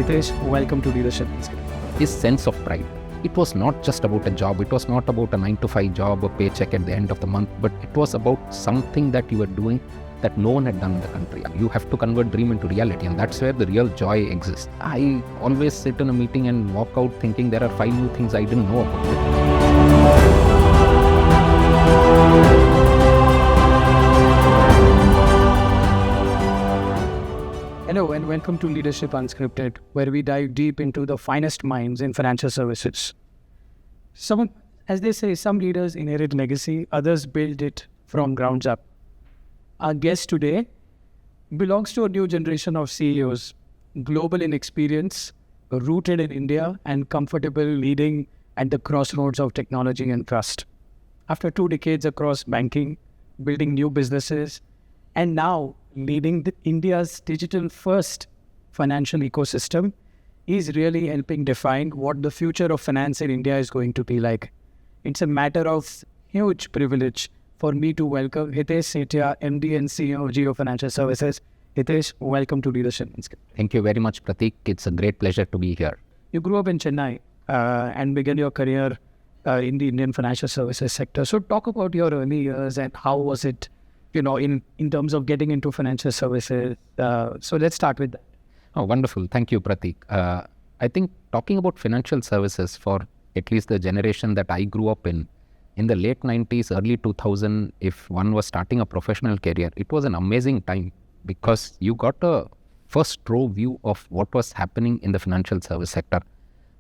Hitesh, welcome to Leadership Unscripted. His sense of pride. It was not just about a job. It was not about a 9-to-5 job or paycheck at the end of the month, but it was about something that you were doing that no one had done in the country. You have to convert dream into reality, and that's where the real joy exists. I always sit in a meeting and walk out thinking there are 5 new things I didn't know about it. Hello and welcome to Leadership Unscripted, where we dive deep into the finest minds in financial services. As they say, some leaders inherit legacy, others build it from ground up. Our guest today belongs to a new generation of CEOs, global in experience, rooted in India, and comfortable leading at the crossroads of technology and trust. After 2 decades across banking, building new businesses, and now leading India's digital-first financial ecosystem, is really helping define what the future of finance in India is going to be like. It's a matter of huge privilege for me to welcome Hitesh Sethia, MD and CEO of Jio Financial Services. Hitesh, welcome to Leadership Unscripted. Thank you very much, Pratik. It's a great pleasure to be here. You grew up in Chennai and began your career in the Indian financial services sector. So talk about your early years and how was it, in terms of getting into financial services. So let's start with that. Oh, wonderful. Thank you, Pratik. I think talking about financial services for at least the generation that I grew up in the late 90s, early 2000, if one was starting a professional career, it was an amazing time because you got a first row view of what was happening in the financial service sector.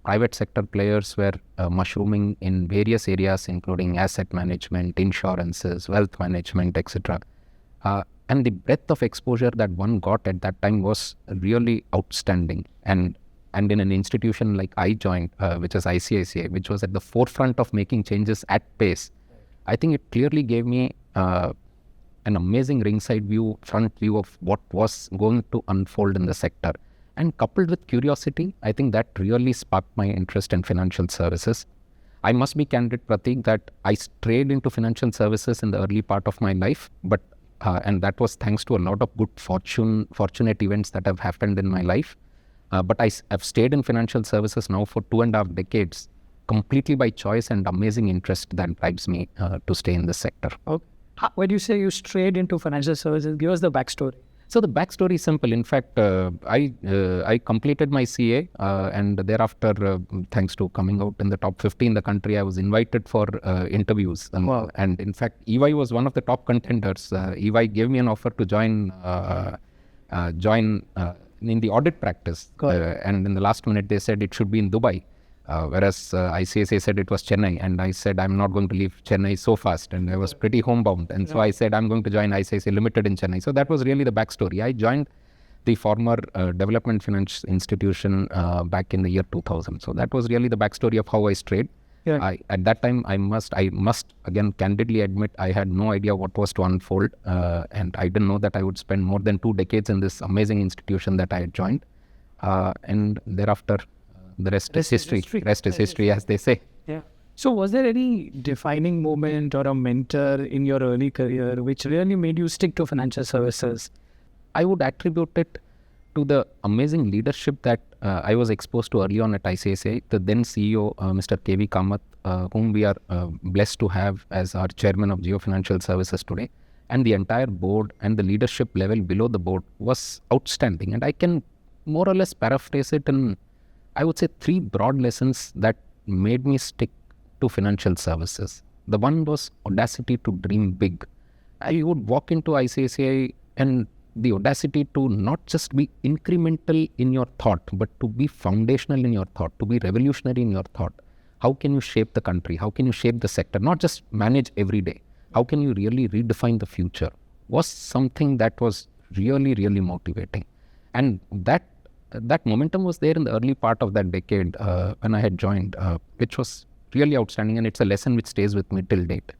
Private sector players were mushrooming in various areas, including asset management, insurances, wealth management, etc. And the breadth of exposure that one got at that time was really outstanding. And in an institution like I joined, which is ICICI, which was at the forefront of making changes at pace, I think it clearly gave me an amazing ringside view, front view of what was going to unfold in the sector. And coupled with curiosity, I think that really sparked my interest in financial services. I must be candid, Pratik, that I strayed into financial services in the early part of my life, but and that was thanks to a lot of good fortunate events that have happened in my life. But I have stayed in financial services now for 2.5 decades, completely by choice and amazing interest that drives me to stay in this sector. Okay. When you say you strayed into financial services, give us the backstory. So the backstory is simple. In fact, I completed my CA and thereafter, thanks to coming out in the top 50 in the country, I was invited for interviews. Wow. And in fact, EY was one of the top contenders. EY gave me an offer to join in the audit practice. And in the last minute, they said it should be in Dubai. Whereas ICICI said it was Chennai, and I said I'm not going to leave Chennai so fast, and I was pretty homebound, and so I said I'm going to join ICICI Limited in Chennai. So that was really the backstory. I joined the former development finance institution back in the year 2000. So that was really the backstory of how I strayed. Yeah. At that time, I must again candidly admit I had no idea what was to unfold, and I didn't know that I would spend more than 2 decades in this amazing institution that I had joined, and thereafter. The rest is history. Rest is history, as they say. Yeah. So was there any defining moment or a mentor in your early career which really made you stick to financial services? I would attribute it to the amazing leadership that I was exposed to early on at ICICI. The then CEO, Mr. K.V. Kamath, whom we are blessed to have as our chairman of Jio Financial Services today, and the entire board and the leadership level below the board was outstanding. And I can more or less paraphrase it in, I would say, 3 broad lessons that made me stick to financial services. The one was audacity to dream big. I would walk into ICICI and the audacity to not just be incremental in your thought, but to be foundational in your thought, to be revolutionary in your thought. How can you shape the country? How can you shape the sector? Not just manage every day. How can you really redefine the future? Was something that was really, really motivating. And that momentum was there in the early part of that decade when I had joined, which was really outstanding, and it's a lesson which stays with me till date.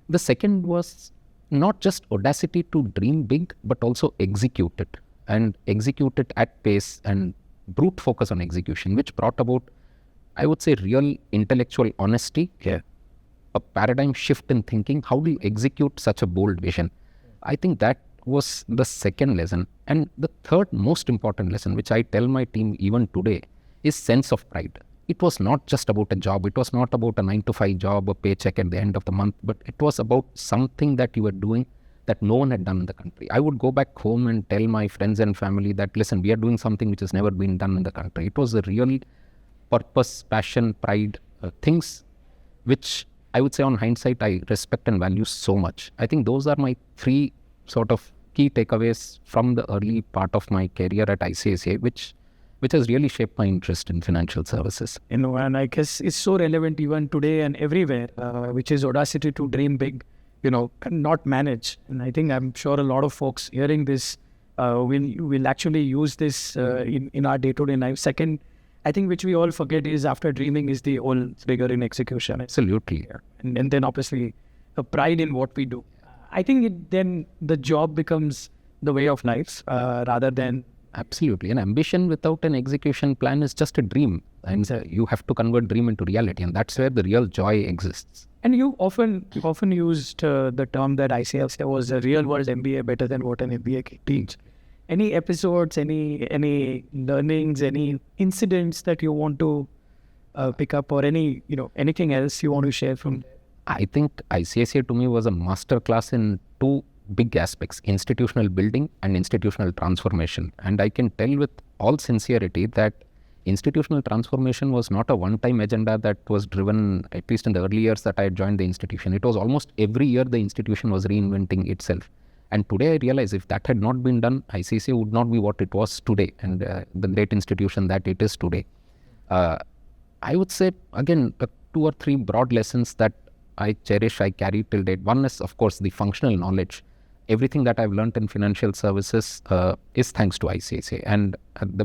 The second was not just audacity to dream big, but also execute it, and execute it at pace and brute focus on execution, which brought about, I would say, real intellectual honesty, a paradigm shift in thinking. How do you execute such a bold vision? I think that was the second lesson. And the third most important lesson, which I tell my team even today, is sense of pride. It was not just about a job. It was not about a 9 to 5 job, a paycheck at the end of the month, but it was about something that you were doing that no one had done in the country. I would go back home and tell my friends and family that, listen, we are doing something which has never been done in the country. It was a real purpose, passion, pride, things which I would say on hindsight, I respect and value so much. I think those are my three sort of key takeaways from the early part of my career at ICICI, which has really shaped my interest in financial services. And I guess it's so relevant even today and everywhere, which is audacity to dream big, and not manage. And I think I'm sure a lot of folks hearing this will actually use this in our day-to-day life. Second, I think which we all forget is after dreaming is the whole rigor in execution. Absolutely. And then obviously the pride in what we do. I think then the job becomes the way of life rather than... Absolutely. An ambition without an execution plan is just a dream. And you have to convert dream into reality. And that's where the real joy exists. And you often used the term that ICICI was a real world MBA better than what an MBA can teach. Any episodes, any learnings, any incidents that you want to pick up, or anything else you want to share from there? I think ICICI to me was a masterclass in two big aspects: institutional building and institutional transformation. And I can tell with all sincerity that institutional transformation was not a one-time agenda that was driven, at least in the early years that I had joined the institution. It was almost every year the institution was reinventing itself. And today I realize if that had not been done, ICICI would not be what it was today and the great institution that it is today. I would say, again, 2 or 3 broad lessons that I cherish, I carry till date. One is, of course, the functional knowledge. Everything that I've learned in financial services is thanks to ICICI. And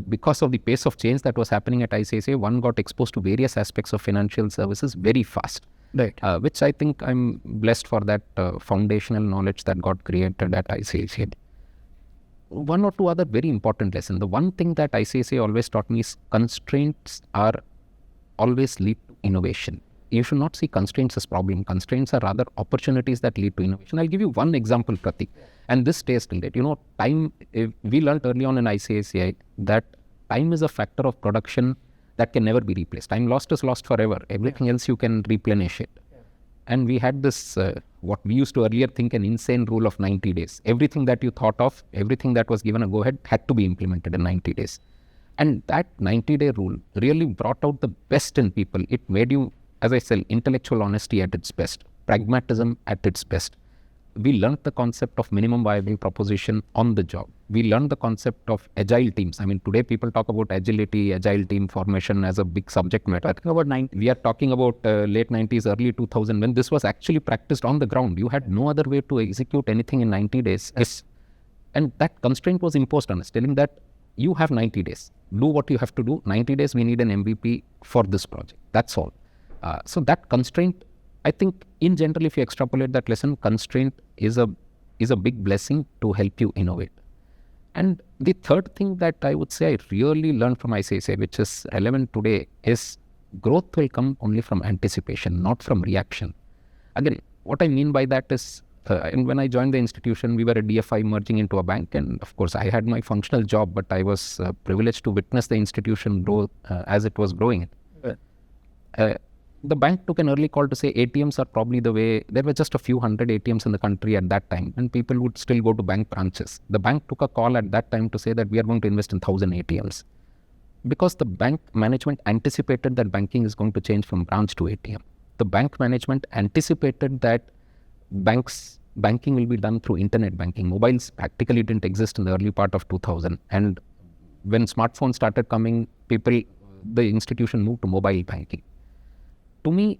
because of the pace of change that was happening at ICICI, one got exposed to various aspects of financial services very fast. Right. Which I think I'm blessed for that foundational knowledge that got created at ICICI. 1 or 2 other very important lessons. The one thing that ICICI always taught me is constraints are always lead to innovation. You should not see constraints as problem. Constraints are rather opportunities that lead to innovation. I'll give you one example, Pratik, and this stays till date. Time, we learned early on in ICICI that time is a factor of production that can never be replaced. Time lost is lost forever. Everything else you can replenish it. And we had this, what we used to earlier think an insane rule of 90 days. Everything that you thought of, everything that was given a go-ahead had to be implemented in 90 days. And that 90-day rule really brought out the best in people. It made you, as I said, intellectual honesty at its best, pragmatism at its best. We learned the concept of minimum viable proposition on the job. We learned the concept of agile teams. I mean, today people talk about agility, agile team formation as a big subject matter. We are talking about late 90s, early 2000, when this was actually practiced on the ground. You had no other way to execute anything in 90 days. Yes. And that constraint was imposed on us, telling that you have 90 days. Do what you have to do. 90 days, we need an MVP for this project. That's all. So that constraint, I think in general, if you extrapolate that lesson, constraint is a big blessing to help you innovate. And the third thing that I would say I really learned from ICICI, which is relevant today, is growth will come only from anticipation, not from reaction. Again, what I mean by that is, and when I joined the institution, we were a DFI merging into a bank. And of course, I had my functional job, but I was privileged to witness the institution grow as it was growing. The bank took an early call to say ATMs are probably the way. There were just a few hundred ATMs in the country at that time, and people would still go to bank branches. The bank took a call at that time to say that we are going to invest in 1,000 ATMs. Because the bank management anticipated that banking is going to change from branch to ATM. The bank management anticipated that banking will be done through internet banking. Mobiles practically didn't exist in the early part of 2000. And when smartphones started coming, the institution moved to mobile banking. To me,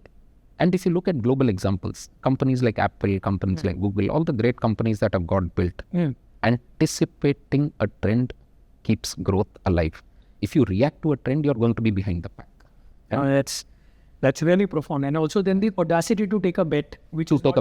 and if you look at global examples, companies like Apple, companies like Google, all the great companies that have got built, anticipating a trend keeps growth alive. If you react to a trend, you're going to be behind the pack. That's really profound. And also then the audacity to take a bet, which is not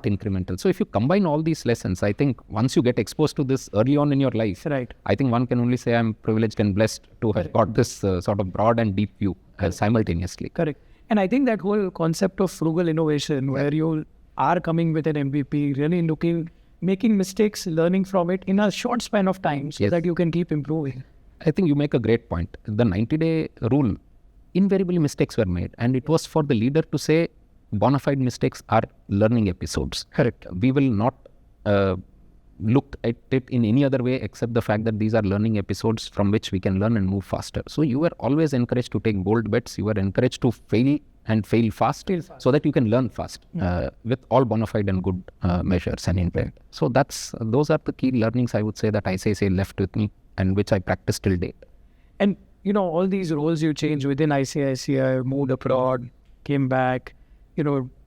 incremental. So if you combine all these lessons, I think once you get exposed to this early on in your life, right, I think one can only say I'm privileged and blessed to have got this sort of broad and deep view simultaneously. Correct. And I think that whole concept of frugal innovation, where you are coming with an MVP, really looking making mistakes, learning from it in a short span of time so Yes. that you can keep improving. I think you make a great point. The 90-day rule, invariably mistakes were made, and it was for the leader to say bona fide mistakes are learning episodes. Correct. We will not look at it in any other way except the fact that these are learning episodes from which we can learn and move faster. So you were always encouraged to take bold bets. You were encouraged to fail and fail fast, so that you can learn fast with all bona fide and good measures and intent. So those are the key learnings I would say that ICICI left with me and which I practice till date. And, all these roles you change within ICICI, moved abroad, came back,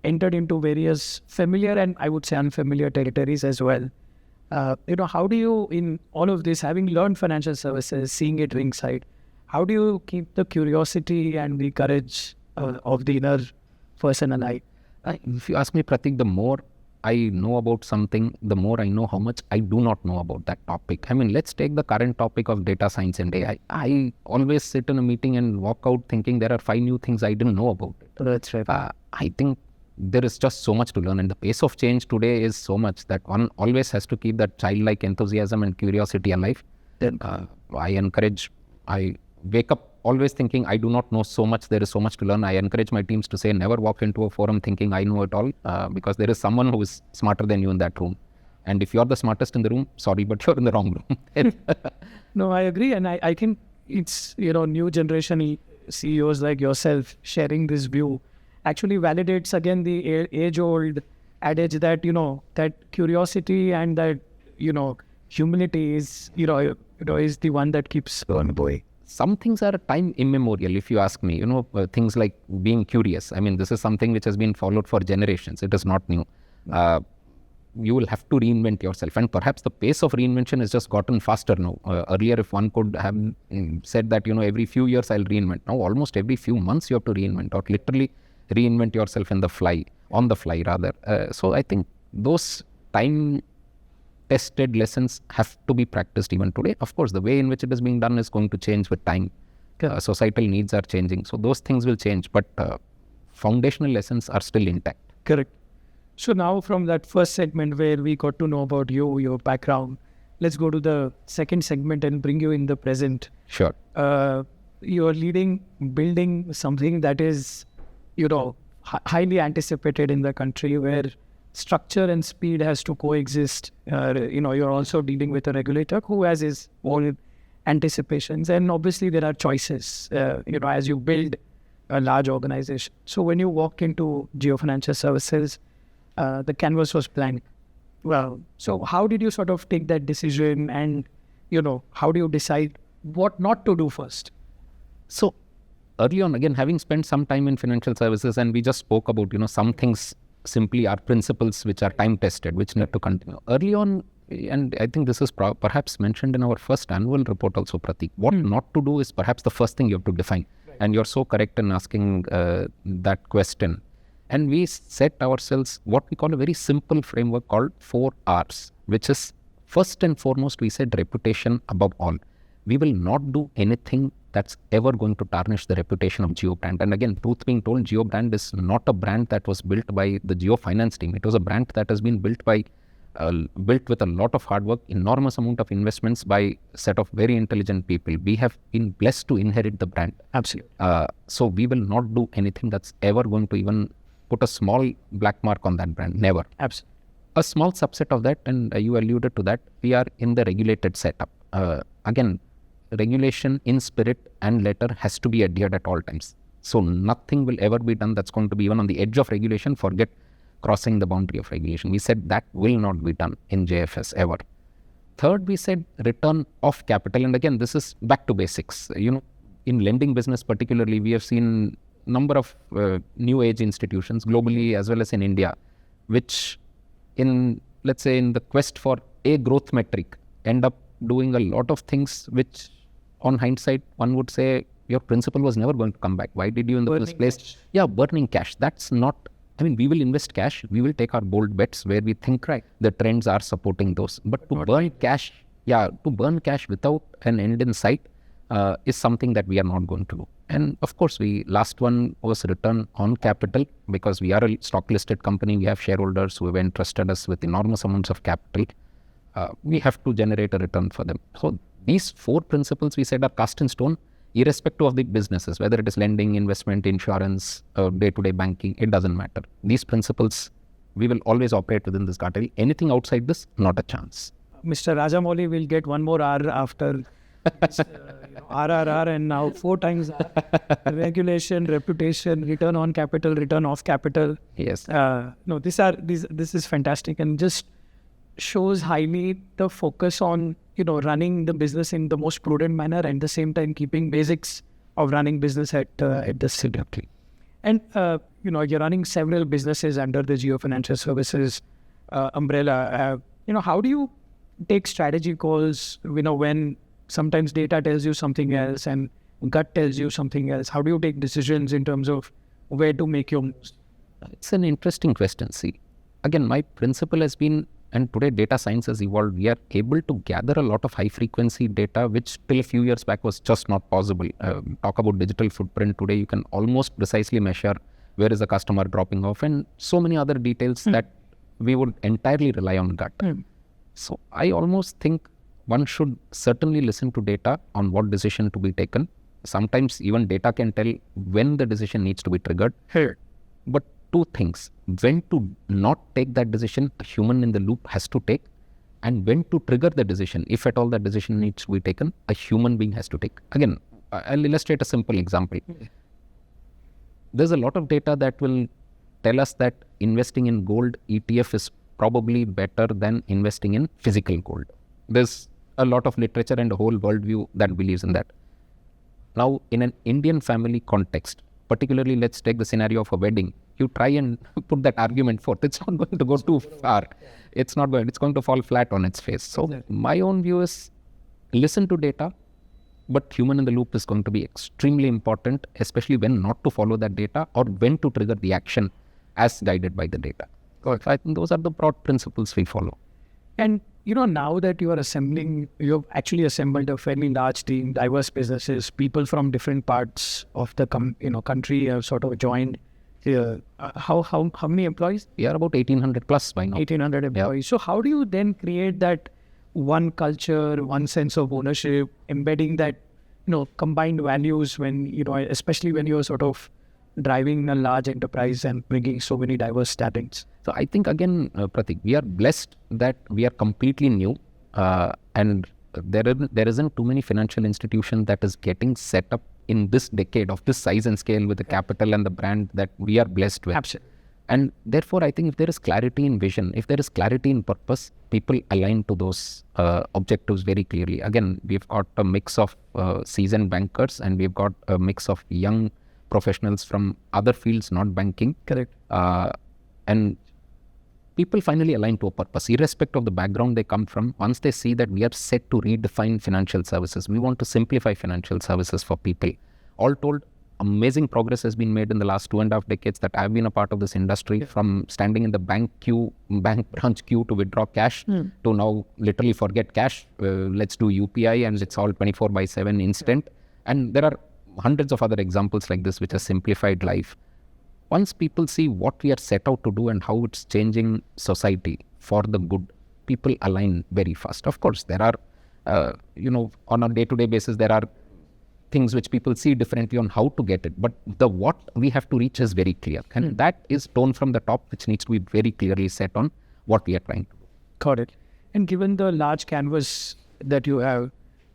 entered into various familiar and I would say unfamiliar territories as well. How do you, in all of this, having learned financial services, seeing it ringside, how do you keep the curiosity and the courage of the inner person alive? If you ask me, Pratik, the more I know about something, the more I know how much I do not know about that topic. I mean, let's take the current topic of data science and AI. I always sit in a meeting and walk out thinking there are 5 new things I didn't know about it. That's right. I think there is just so much to learn, and the pace of change today is so much that one always has to keep that childlike enthusiasm and curiosity alive. Then I wake up always thinking I do not know so much, there is so much to learn. I encourage my teams to say never walk into a forum thinking I know it all, because there is someone who is smarter than you in that room. And if you're the smartest in the room, sorry, but you're in the wrong room. No, I agree. And I think it's, new generation CEOs like yourself sharing this view actually validates again the age-old adage that, that curiosity and that, humility is, is the one that keeps on going. Some things are time immemorial, if you ask me, things like being curious. I mean, this is something which has been followed for generations. It is not new. You will have to reinvent yourself. And perhaps the pace of reinvention has just gotten faster now. Earlier, if one could have said that, every few years I'll reinvent. Now, almost every few months you have to reinvent, or literally reinvent yourself on the fly rather. So I think those time-tested lessons have to be practiced even today. Of course, the way in which it is being done is going to change with time. Societal needs are changing. So those things will change, but foundational lessons are still intact. Correct. So now from that first segment where we got to know about you, your background, let's go to the second segment and bring you in the present. Sure. You're building something that is, highly anticipated in the country, where structure and speed has to coexist. You're also dealing with a regulator who has his own anticipations, and obviously there are choices, as you build a large organization. So when you walk into Jio Financial Services, the canvas was blank. Well, so how did you sort of take that decision, and, how do you decide what not to do first? So early on, again, having spent some time in financial services, and we just spoke about, some things simply are principles which are time tested, which need to continue. Early on, and I think this is perhaps mentioned in our first annual report also, Pratik, what not to do is perhaps the first thing you have to define. Right. And you're so correct in asking that question. And we set ourselves what we call a very simple framework called 4 R's, which is first and foremost, we said reputation above all. We will not do anything that's ever going to tarnish the reputation of Jio brand. And again, truth being told, Jio brand is not a brand that was built by the Jio Finance team. It was a brand that has been built with a lot of hard work, enormous amount of investments by a set of very intelligent people. We have been blessed to inherit the brand. Absolutely. So we will not do anything that's ever going to even put a small black mark on that brand. Never. Absolutely. A small subset of that, and you alluded to that, we are in the regulated setup. Again, regulation in spirit and letter has to be adhered at all times. So nothing will ever be done that's going to be even on the edge of regulation. Forget crossing the boundary of regulation. We said that will not be done in JFS ever. Third, we said return of capital. And again, this is back to basics. In lending business particularly, we have seen number of new age institutions globally as well as in India, which let's say in the quest for a growth metric, end up doing a lot of things which on hindsight, one would say your principal was never going to come back. Why did you in the first place? Cash. Yeah, burning cash. That's not, we will invest cash. We will take our bold bets where we think the trends are supporting those. But to burn cash without an end in sight, is something that we are not going to do. And of course, last one was return on capital, because we are a stock listed company. We have shareholders who have entrusted us with enormous amounts of capital. We have to generate a return for them. So these 4 principles we said are cast in stone, irrespective of the businesses, whether it is lending, investment, insurance, day-to-day banking, it doesn't matter. These principles, we will always operate within this guardrail. Anything outside this, not a chance. Mr. Rajamouli will get one more R after this, RRR, and now 4 times R. Regulation, reputation, return on capital, return off capital. Yes. No, this is fantastic, and just shows highly the focus on running the business in the most prudent manner, and at the same time keeping basics of running business at the center. And you're running several businesses under the Jio Financial Services umbrella. How do you take strategy calls? When sometimes data tells you something else and gut tells you something else. How do you take decisions in terms of where to make your moves? It's an interesting question. See, again, my principle has been, and today data science has evolved, we are able to gather a lot of high frequency data, which till a few years back was just not possible. Talk about digital footprint. Today you can almost precisely measure where is a customer dropping off, and so many other details that we would entirely rely on gut. So I almost think one should certainly listen to data on what decision to be taken. Sometimes even data can tell when the decision needs to be triggered. But 2 things: when to not take that decision, a human in the loop has to take, and when to trigger the decision, if at all that decision needs to be taken, a human being has to take. Again, I'll illustrate a simple example. There's a lot of data that will tell us that investing in gold ETF is probably better than investing in physical gold. There's a lot of literature and a whole worldview that believes in that. Now, in an Indian family context, particularly let's take the scenario of a wedding, you try and put that argument forth. It's not going to go too far. It's going to fall flat on its face. So my own view is listen to data, but human in the loop is going to be extremely important, especially when not to follow that data or when to trigger the action as guided by the data. So I think those are the broad principles we follow. And now that you've actually assembled a fairly large team, diverse businesses, people from different parts of the country have sort of joined here. How many employees? We are about 1,800 plus by now. 1,800 employees. So how do you then create that one culture, one sense of ownership, embedding that combined values when especially when you're sort of driving a large enterprise and bringing so many diverse talents? So I think again, Pratik, we are blessed that we are completely new, and there isn't too many financial institutions that is getting set up in this decade of this size and scale with the capital and the brand that we are blessed with. Absolutely. And therefore, I think if there is clarity in vision, if there is clarity in purpose, people align to those objectives very clearly. Again, we've got a mix of seasoned bankers, and we've got a mix of young professionals from other fields, not banking. Correct. And people finally align to a purpose, irrespective of the background they come from. Once they see that we are set to redefine financial services, we want to simplify financial services for people. All told, amazing progress has been made in the last 2.5 decades that I've been a part of this industry, from standing in the bank branch queue to withdraw cash to now literally forget cash. Let's do UPI, and it's all 24/7 instant. And there are hundreds of other examples like this which has simplified life. Once people see what we are set out to do and how it's changing society for the good, people align very fast. Of course, there are, on a day-to-day basis, there are things which people see differently on how to get it. But the what we have to reach is very clear. And that is tone from the top, which needs to be very clearly set on what we are trying to do. Got it. And given the large canvas that you have,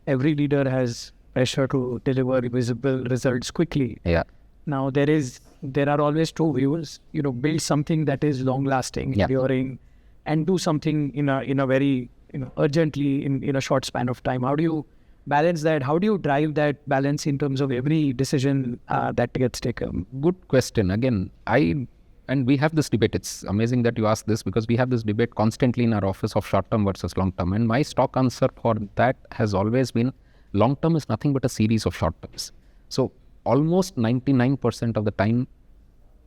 every leader has pressure to deliver visible results quickly. Yeah. Now there are always 2 views. Build something that is long lasting, enduring, and do something in a very urgently in a short span of time. How do you balance that? How do you drive that balance in terms of every decision that gets taken? Good question. Again, and we have this debate. It's amazing that you asked this, because we have this debate constantly in our office of short term versus long term. And my stock answer for that has always been, long term is nothing but a series of short terms. So almost 99% of the time,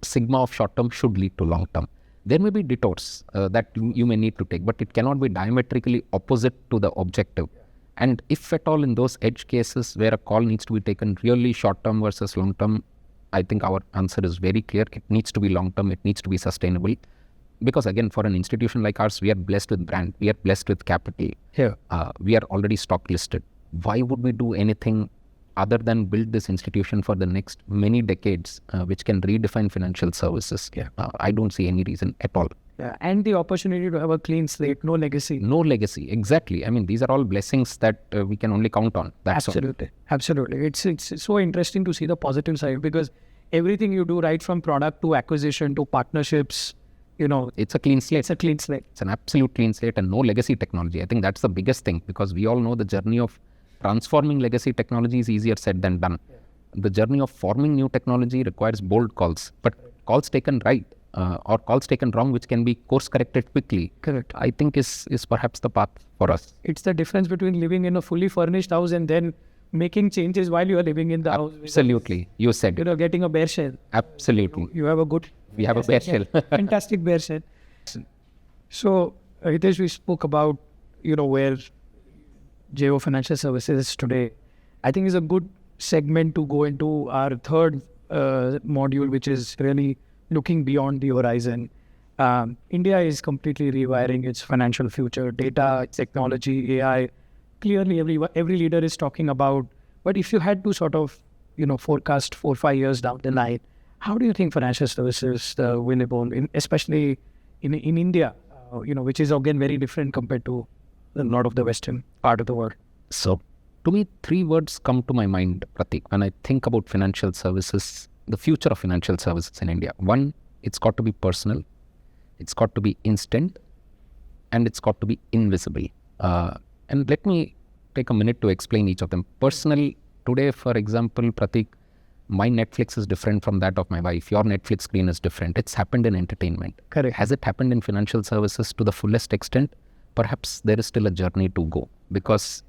sigma of short term should lead to long term. There may be detours that you may need to take, but it cannot be diametrically opposite to the objective. And if at all in those edge cases where a call needs to be taken really short term versus long term, I think our answer is very clear. It needs to be long term. It needs to be sustainable. Because again, for an institution like ours, we are blessed with brand. We are blessed with capital. Yeah. We are already stock listed. Why would we do anything other than build this institution for the next many decades, which can redefine financial services? Yeah. I don't see any reason at all. Yeah. And the opportunity to have a clean slate, no legacy. No legacy, exactly. I mean, these are all blessings that we can only count on. That's Absolutely. all. Absolutely. It's so interesting to see the positive side, because everything you do, right from product to acquisition to partnerships, It's a clean slate. it's a clean slate. It's an absolute clean slate and no legacy technology. I think that's the biggest thing, because we all know the journey of transforming legacy technology is easier said than done. Yeah. The journey of forming new technology requires bold calls, but calls taken right or calls taken wrong, which can be course corrected quickly. Correct. I think is perhaps the path for us. It's the difference between living in a fully furnished house and then making changes while you are living in the house. Absolutely. You said. Getting a bare shell. Absolutely. You have a good... We have a bare shell. Fantastic bare shell. So, Hitesh, we spoke about, where Jio Financial Services is today. I think it's a good segment to go into our third module, which is really looking beyond the horizon. India is completely rewiring its financial future. Data, technology, AI, clearly every leader is talking about. But if you had to sort of, forecast 4-5 years down the line, how do you think financial services will evolve, especially in India, which is again very different compared to a lot of the Western part of the world? So, to me, 3 words come to my mind, Pratik, when I think about financial services, the future of financial services in India. 1, it's got to be personal, it's got to be instant, and it's got to be invisible. And let me take a minute to explain each of them. Personal, today, for example, Pratik, my Netflix is different from that of my wife. Your Netflix screen is different. It's happened in entertainment. Correct. Has it happened in financial services to the fullest extent? Perhaps there is still a journey to go, because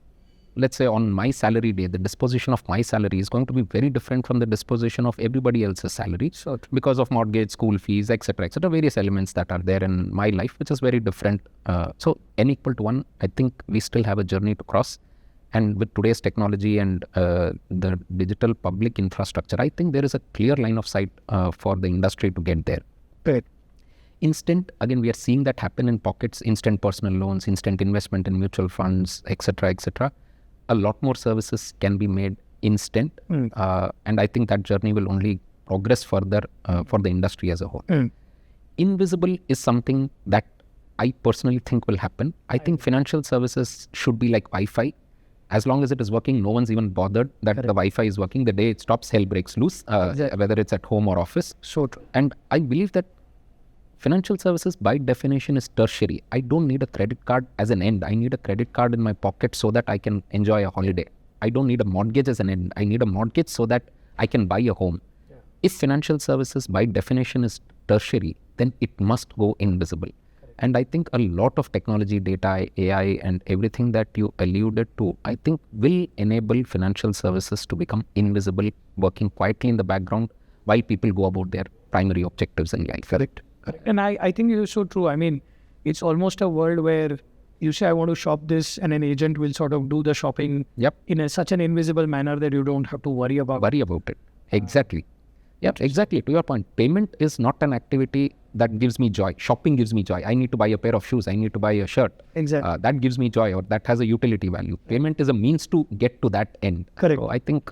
let's say on my salary day, the disposition of my salary is going to be very different from the disposition of everybody else's salary. So, because of mortgage, school fees, etc., various elements that are there in my life, which is very different. So n equal to 1, I think we still have a journey to cross. And with today's technology and the digital public infrastructure, I think there is a clear line of sight for the industry to get there. Right. Instant, again, we are seeing that happen in pockets, instant personal loans, instant investment in mutual funds, etc., etc. A lot more services can be made instant. And I think that journey will only progress further for the industry as a whole. Invisible is something that I personally think will happen. I think financial services should be like Wi-Fi. As long as it is working, no one's even bothered that the Wi-Fi is working. The day it stops, hell breaks loose, whether it's at home or office. So true. And I believe that financial services by definition is tertiary. I don't need a credit card as an end. I need a credit card in my pocket so that I can enjoy a holiday. I don't need a mortgage as an end. I need a mortgage so that I can buy a home. Yeah. If financial services by definition is tertiary, then it must go invisible. And I think a lot of technology, data, AI, and everything that you alluded to, I think will enable financial services to become invisible, working quietly in the background while people go about their primary objectives in life. Correct. And I think it is so true. I mean, it's almost a world where you say, I want to shop this, and an agent will sort of do the shopping in such an invisible manner that you don't have to worry about it. Exactly. Yep, exactly. To your point, payment is not an activity that gives me joy. Shopping gives me joy. I need to buy a pair of shoes. I need to buy a shirt. Exactly. That gives me joy, or that has a utility value. Payment is a means to get to that end. Correct. So I think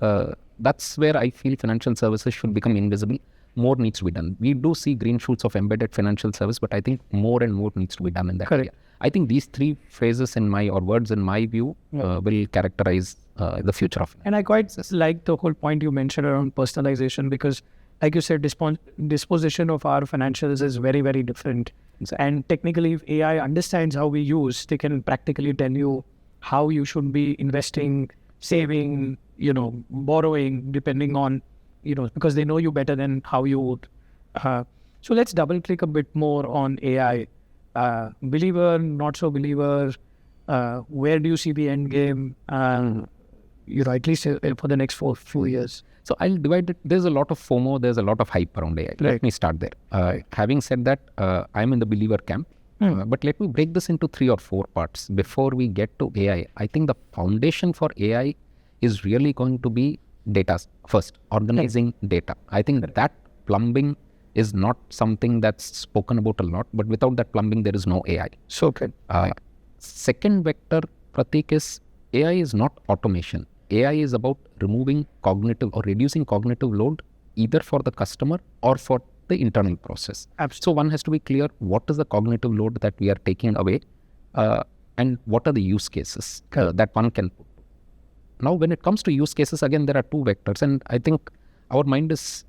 that's where I feel financial services should become invisible. More needs to be done. We do see green shoots of embedded financial service, but I think more and more needs to be done in that area. I think these 3 phrases words in my view will characterize the future of finance. And I quite like the whole point you mentioned around personalization, because like you said, disposition of our financials is very, very different. Exactly. And technically, if AI understands how we use, they can practically tell you how you should be investing, saving, borrowing, depending on, because they know you better than how you would. So let's double click a bit more on AI. Believer, not so believer, where do you see the end game, at least for the next few years? So I'll divide it. There's a lot of FOMO. There's a lot of hype around AI. Let me start there. Having said that, I'm in the believer camp. But let me break this into 3 or 4 parts. Before we get to AI, I think the foundation for AI is really going to be data first, organizing data. I think that plumbing is not something that's spoken about a lot, but without that plumbing, there is no AI. So good. Second vector, Pratik, is AI is not automation. AI is about removing cognitive or reducing cognitive load either for the customer or for the internal process. Absolutely. So one has to be clear what is the cognitive load that we are taking away and what are the use cases that one can put. Now, when it comes to use cases, again, there are 2 vectors, and I think our mind is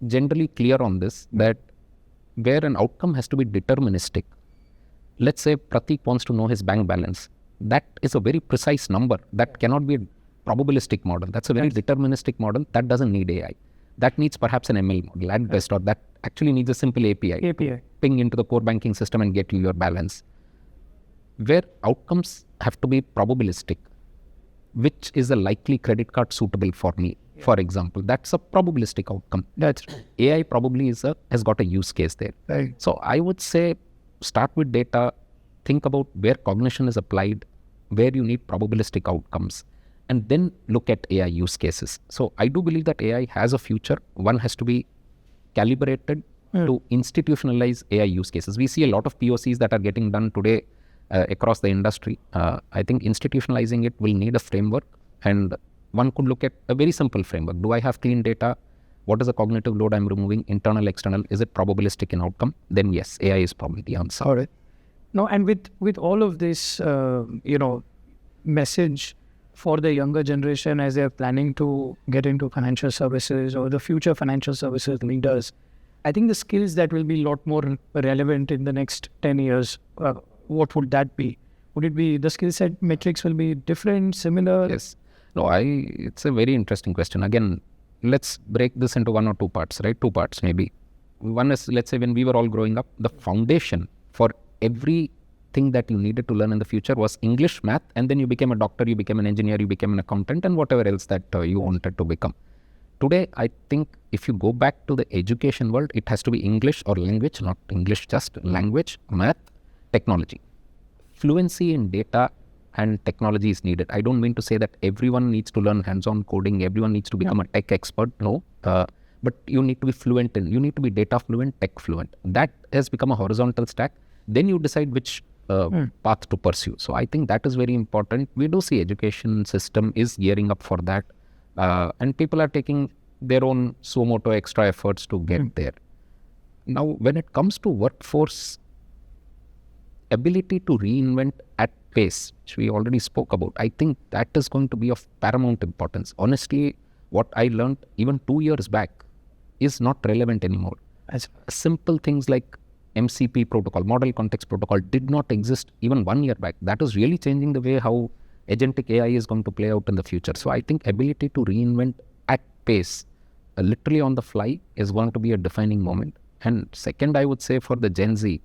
generally clear on this, that where an outcome has to be deterministic. Let's say Pratik wants to know his bank balance. That is a very precise number. That cannot be a probabilistic model. That's a very deterministic model. That doesn't need AI. That needs perhaps an ML model at best, or that actually needs a simple API. Ping into the core banking system and get you your balance. Where outcomes have to be probabilistic. Which is a likely credit card suitable for me, for example. That's a probabilistic outcome. That's AI probably has got a use case there. right. So I would say start with data, think about where cognition is applied, where you need probabilistic outcomes, and then look at AI use cases. So I do believe that AI has a future. One has to be calibrated to institutionalize AI use cases. We see a lot of POCs that are getting done today across the industry. I think institutionalizing it will need a framework, and one could look at a very simple framework. Do I have clean data? What is the cognitive load I'm removing? Internal, external? Is it probabilistic in outcome? Then yes, AI is probably the answer. All right. No, and with all of this, message for the younger generation as they're planning to get into financial services or the future financial services leaders, I think the skills that will be a lot more relevant in the next 10 years, what would that be? Would it be the skill set metrics will be different, similar? Yes. No, it's a very interesting question. Again, let's break this into 1 or 2 parts, right? 2 parts maybe. One is, let's say when we were all growing up, the foundation for everything that you needed to learn in the future was English, math, and then you became a doctor, you became an engineer, you became an accountant, and whatever else that you wanted to become. Today, I think if you go back to the education world, it has to be English or language, not English, just language, math, technology. Fluency in data and technology is needed. I don't mean to say that everyone needs to learn hands-on coding, everyone needs to become a tech expert, no. But you need to be fluent you need to be data fluent, tech fluent. That has become a horizontal stack. Then you decide which path to pursue. So I think that is very important. We do see education system is gearing up for that. And people are taking their own suo moto extra efforts to get there. Now, when it comes to workforce ability to reinvent at pace, which we already spoke about, I think that is going to be of paramount importance. Honestly, what I learned even 2 years back is not relevant anymore. As simple things like MCP protocol, model context protocol, did not exist even 1 year back. That is really changing the way how agentic AI is going to play out in the future. So I think ability to reinvent at pace, literally on the fly, is going to be a defining moment. And second, I would say for the Gen Z,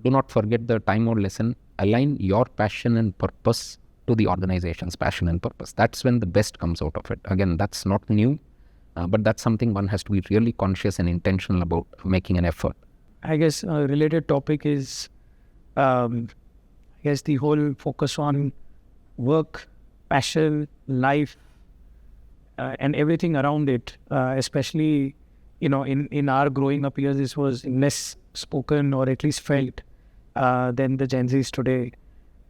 do not forget the time or lesson. Align your passion and purpose to the organization's passion and purpose. That's when the best comes out of it. Again, that's not new, but that's something one has to be really conscious and intentional about making an effort. I guess a related topic is, the whole focus on work, passion, life, and everything around it. Especially, in our growing up years, this was less spoken or at least felt than the Gen Zs today.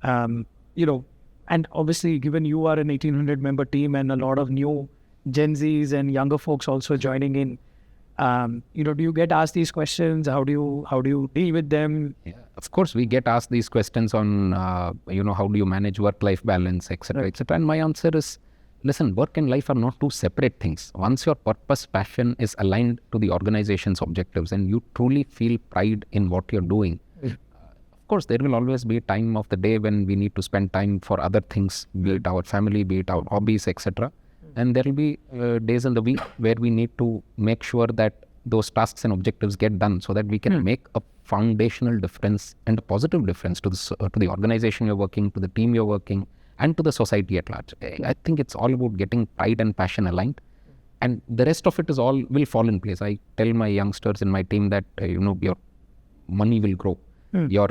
And obviously, given you are an 1800 member team and a lot of new Gen Zs and younger folks also joining in, do you get asked these questions? How do you deal with them? Yeah, of course, we get asked these questions on, how do you manage work-life balance, etc., etc. And my answer is, listen, work and life are not two separate things. Once your purpose, passion is aligned to the organization's objectives and you truly feel pride in what you're doing, of course, there will always be a time of the day when we need to spend time for other things, be it our family, be it our hobbies, etc. And there will be days in the week where we need to make sure that those tasks and objectives get done so that we can make a foundational difference and a positive difference to the organization you're working, to the team you're working, and to the society at large. I think it's all about getting pride and passion aligned. And the rest of it will fall in place. I tell my youngsters in my team that, your money will grow. Your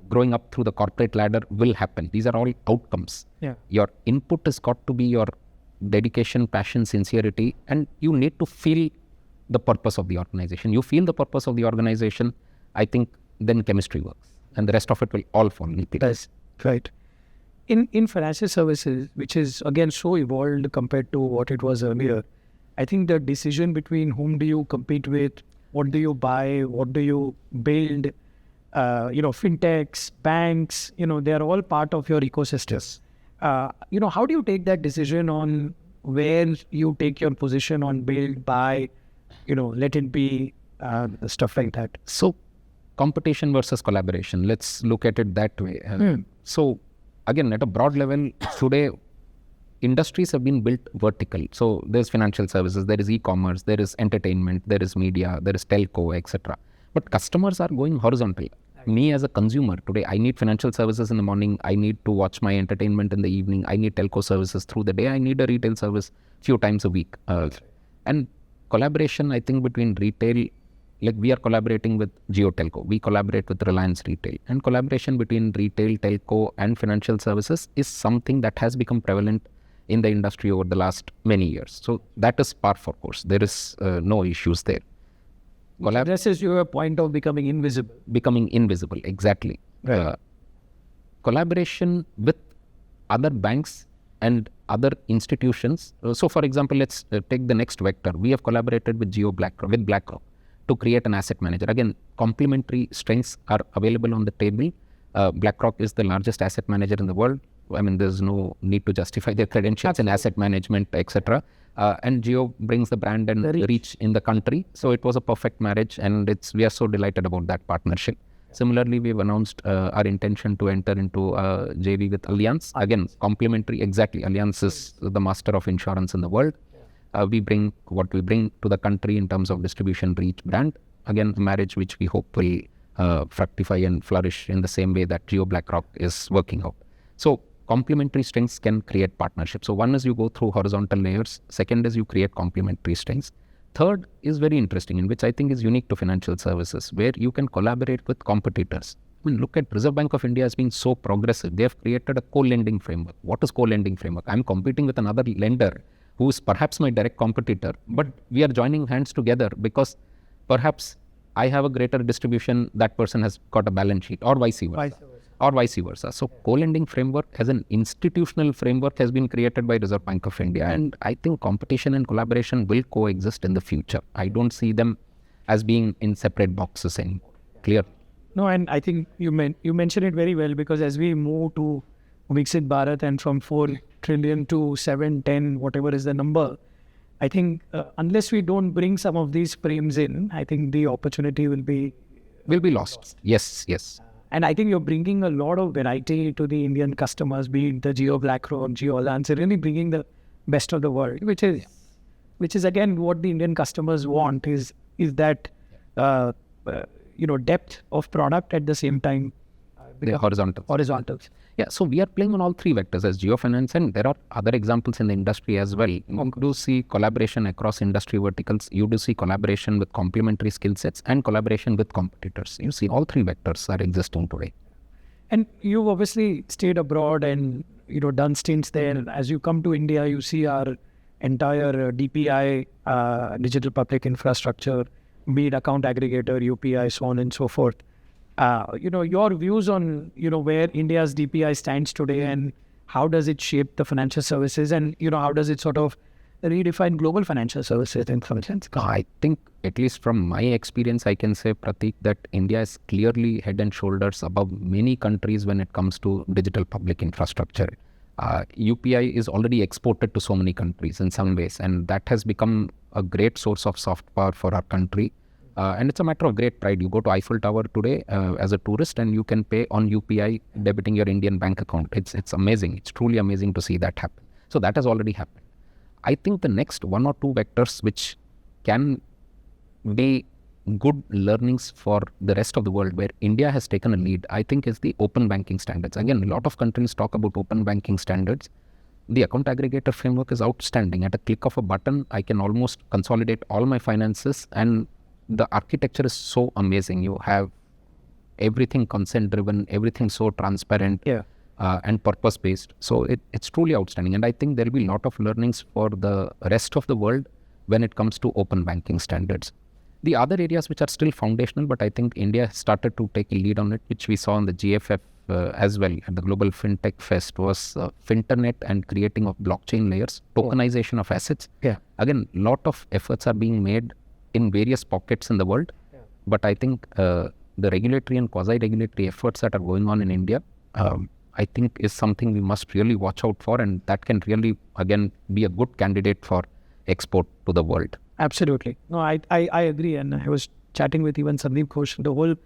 growing up through the corporate ladder will happen. These are all outcomes. Yeah. Your input has got to be your dedication, passion, sincerity, and you need to feel the purpose of the organization. You feel the purpose of the organization, I think then chemistry works, and the rest of it will all fall in place. That's right. In financial services, which is again so evolved compared to what it was earlier, I think the decision between whom do you compete with, what do you buy, what do you build, fintechs, banks, they are all part of your ecosystem. How do you take that decision on where you take your position on build, buy, let it be, stuff like that? So competition versus collaboration, let's look at it that way. So again, at a broad level, today, industries have been built vertical. So there's financial services, there is e-commerce, there is entertainment, there is media, there is telco, etc. But customers are going horizontal. Me as a consumer today, I need financial services in the morning, I need to watch my entertainment in the evening, I need telco services through the day, I need a retail service few times a week. And collaboration, I think, between retail, like we are collaborating with Jio Telco, we collaborate with Reliance Retail, and collaboration between retail, telco and financial services is something that has become prevalent in the industry over the last many years. So that is par for course. There is no issues there. This is your point of becoming invisible. Becoming invisible, exactly. Right. Collaboration with other banks and other institutions. So for example, let's take the next vector. We have collaborated with BlackRock to create an asset manager. Again, complementary strengths are available on the table. BlackRock is the largest asset manager in the world. I mean, there's no need to justify their credentials in asset management, etc. And Jio brings the brand and reach in the country. So it was a perfect marriage, and we are so delighted about that partnership. Similarly, we've announced our intention to enter into a JV with Allianz. Again, complementary, exactly. Allianz is the master of insurance in the world. We bring what we bring to the country in terms of distribution, reach, brand. Again, a marriage which we hope will fructify and flourish in the same way that Jio BlackRock is working out. So complementary strengths can create partnerships. So one is you go through horizontal layers. Second is you create complementary strengths. Third is very interesting, in which I think is unique to financial services, where you can collaborate with competitors. I mean, look at Reserve Bank of India as being so progressive. They have created a co-lending framework. What is co-lending framework? I'm competing with another lender who is perhaps my direct competitor, but we are joining hands together because perhaps I have a greater distribution, that person has got a balance sheet, or vice versa. So co-lending framework as an institutional framework has been created by Reserve Bank of India, and I think competition and collaboration will coexist in the future. I don't see them as being in separate boxes anymore. Clear? No, and I think you mentioned it very well, because as we move to Viksit Bharat and from 4 trillion to 7, 10, whatever is the number, I think unless we don't bring some of these frames in, I think the opportunity will be lost. Yes. And I think you're bringing a lot of variety to the Indian customers, be it the Jio BlackRock, Jio Allianz, really bringing the best of the world, which is again what the Indian customers want is that depth of product at the same time. The horizontals. Yeah, so we are playing on all three vectors as Jio Finance, and there are other examples in the industry as well. You do see collaboration across industry verticals. You do see collaboration with complementary skill sets and collaboration with competitors. You see all three vectors are existing today. And you've obviously stayed abroad and done stints there. As you come to India, you see our entire DPI, digital public infrastructure, be it account aggregator, UPI, so on and so forth. Your views on, where India's DPI stands today and how does it shape the financial services, and, how does it sort of redefine global financial services in some sense? I think, at least from my experience, I can say, Pratik, that India is clearly head and shoulders above many countries when it comes to digital public infrastructure. UPI is already exported to so many countries in some ways, and that has become a great source of soft power for our country. And it's a matter of great pride. You go to Eiffel Tower today as a tourist and you can pay on UPI debiting your Indian bank account. It's amazing. It's truly amazing to see that happen. So that has already happened. I think the next one or two vectors which can be good learnings for the rest of the world, where India has taken a lead, I think is the open banking standards. Again, a lot of countries talk about open banking standards. The account aggregator framework is outstanding. At a click of a button, I can almost consolidate all my finances, and the architecture is so amazing. You have everything consent driven, everything so transparent. Yeah. And purpose-based. So it's truly outstanding. And I think there'll be a lot of learnings for the rest of the world when it comes to open banking standards. The other areas which are still foundational, but I think India has started to take a lead on it, which we saw in the GFF as well at the Global FinTech Fest, was Finternet and creating of blockchain layers, tokenization of assets. Yeah. Again, lot of efforts are being made in various pockets in the world. Yeah. But I think the regulatory and quasi-regulatory efforts that are going on in India, I think is something we must really watch out for, and that can really, again, be a good candidate for export to the world. Absolutely. No, I agree. And I was chatting with even Sandeep Ghosh. The whole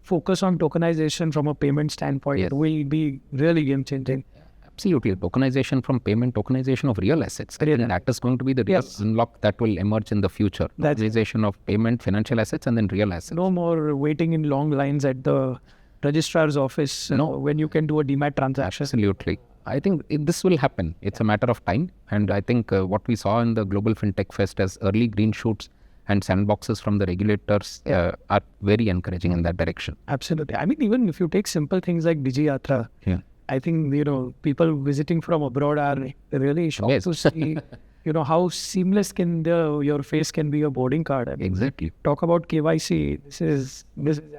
focus on tokenization from a payment standpoint will be really game-changing. Absolutely. Tokenization from payment, tokenization of real assets. And that is going to be the real unlock that will emerge in the future. Tokenization of payment, financial assets, and then real assets. No more waiting in long lines at the registrar's office when you can do a demat transaction. Absolutely. I think this will happen. It's a matter of time. And I think what we saw in the Global FinTech Fest as early green shoots and sandboxes from the regulators are very encouraging in that direction. Absolutely. I mean, even if you take simple things like DigiYatra, I think, people visiting from abroad are really shocked to see, how seamless your face can be a boarding card. I mean, exactly. Talk about KYC. This is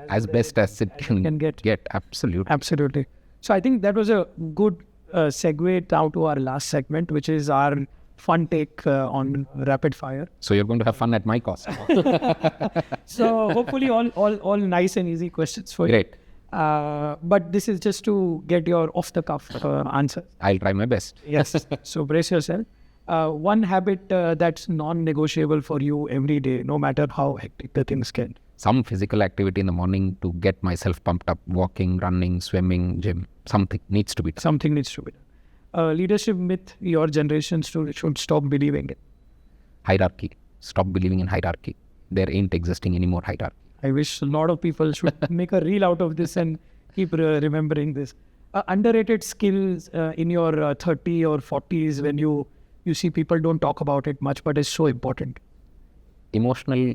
as best as it can get. Absolutely. Absolutely. So I think that was a good segue now to our last segment, which is our fun take on rapid fire. So you're going to have fun at my cost. So hopefully all nice and easy questions for you. Great. But this is just to get your off-the-cuff answer. I'll try my best. Yes. So brace yourself. One habit that's non-negotiable for you every day, no matter how hectic the things get. Some physical activity in the morning to get myself pumped up, walking, running, swimming, gym. Something needs to be done. Something needs to be done. Leadership myth your generation should stop believing in. Hierarchy. Stop believing in hierarchy. There ain't existing any more hierarchy. I wish a lot of people should make a reel out of this and keep remembering this. Underrated skills in your 30 or 40s when you see people don't talk about it much, but it's so important. Emotional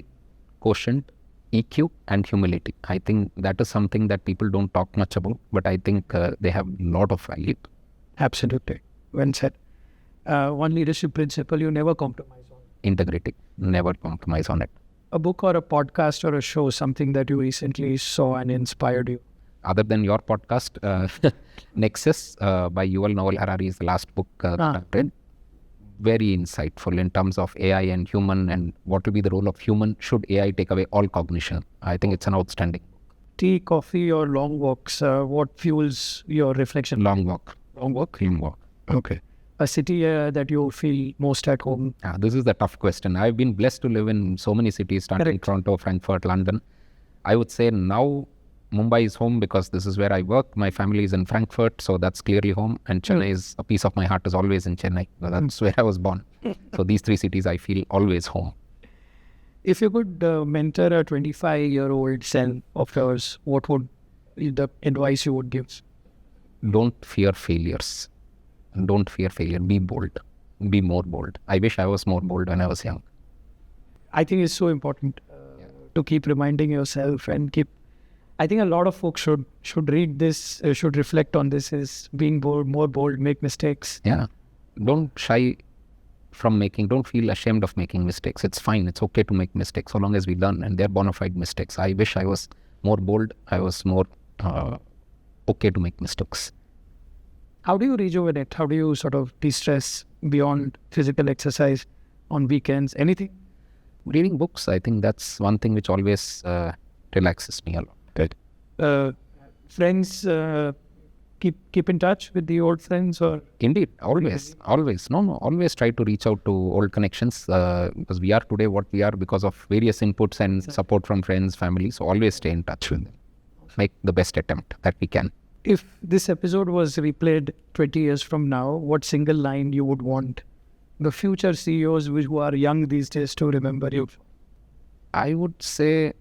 quotient, EQ and humility. I think that is something that people don't talk much about, but I think they have a lot of value. Absolutely. Well said. One leadership principle you never compromise on. Integrity. Never compromise on it. A book or a podcast or a show, something that you recently saw and inspired you. Other than your podcast, Nexus by Yuval Noah Harari is the last book that I've read. Very insightful in terms of AI and human and what will be the role of human should AI take away all cognition. I think it's an outstanding book. Tea, coffee or long walks, what fuels your reflection? Long walk. Long walk? Long walk. Okay. A city that you feel most at home? This is the tough question. I've been blessed to live in so many cities, starting Toronto, Frankfurt, London. I would say now Mumbai is home because this is where I work. My family is in Frankfurt, so that's clearly home. And Chennai is, a piece of my heart is always in Chennai. So that's where I was born. So these three cities I feel always home. If you could mentor a 25-year-old self of yours, what would be the advice you would give? Don't fear failures. Don't fear failure. Be bold. Be more bold. I wish I was more bold when I was young. I think it's so important to keep reminding yourself and keep. I think a lot of folks should read this, should reflect on this, is being bold, more bold, make mistakes. Yeah. Don't shy from don't feel ashamed of making mistakes. It's fine. It's okay to make mistakes so long as we learn, and they're bona fide mistakes. I wish I was more bold. I was more okay to make mistakes. How do you rejuvenate? How do you sort of de-stress beyond physical exercise on weekends? Anything? Reading books, I think that's one thing which always relaxes me a lot. Good. Friends, keep in touch with the old friends, or? Indeed, always. No, always try to reach out to old connections because we are today what we are because of various inputs and support from friends, family. So always stay in touch with them. Make the best attempt that we can. If this episode was replayed 20 years from now, what single line you would want the future CEOs who are young these days to remember you? I would say,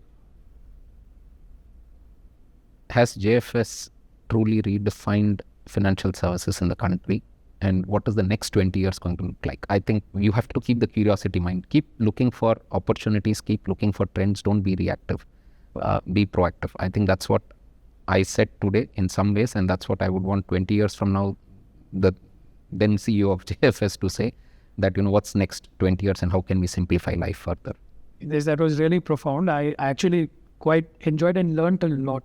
has JFS truly redefined financial services in the country? And what is the next 20 years going to look like? I think you have to keep the curiosity mind. Keep looking for opportunities. Keep looking for trends. Don't be reactive. Be proactive. I think that's what I set today in some ways, and that's what I would want 20 years from now, the then CEO of JFS to say that, what's next 20 years and how can we simplify life further. That was really profound. I actually quite enjoyed and learned a lot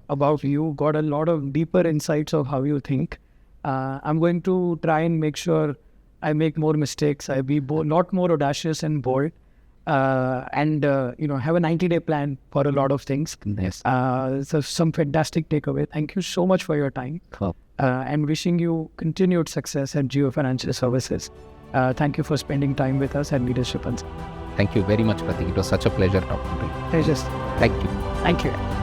about you, got a lot of deeper insights of how you think. I'm going to try and make sure I make more mistakes. I be lot more audacious and bold, and have a 90-day plan for a lot of things. Yes. So some fantastic takeaway. Thank you so much for your time, and wishing you continued success at Jio Financial Services. Thank you for spending time with us at Leadership Unscripted. Thank you very much, Pratik. It was such a pleasure talking to you. Thank you. Thank you.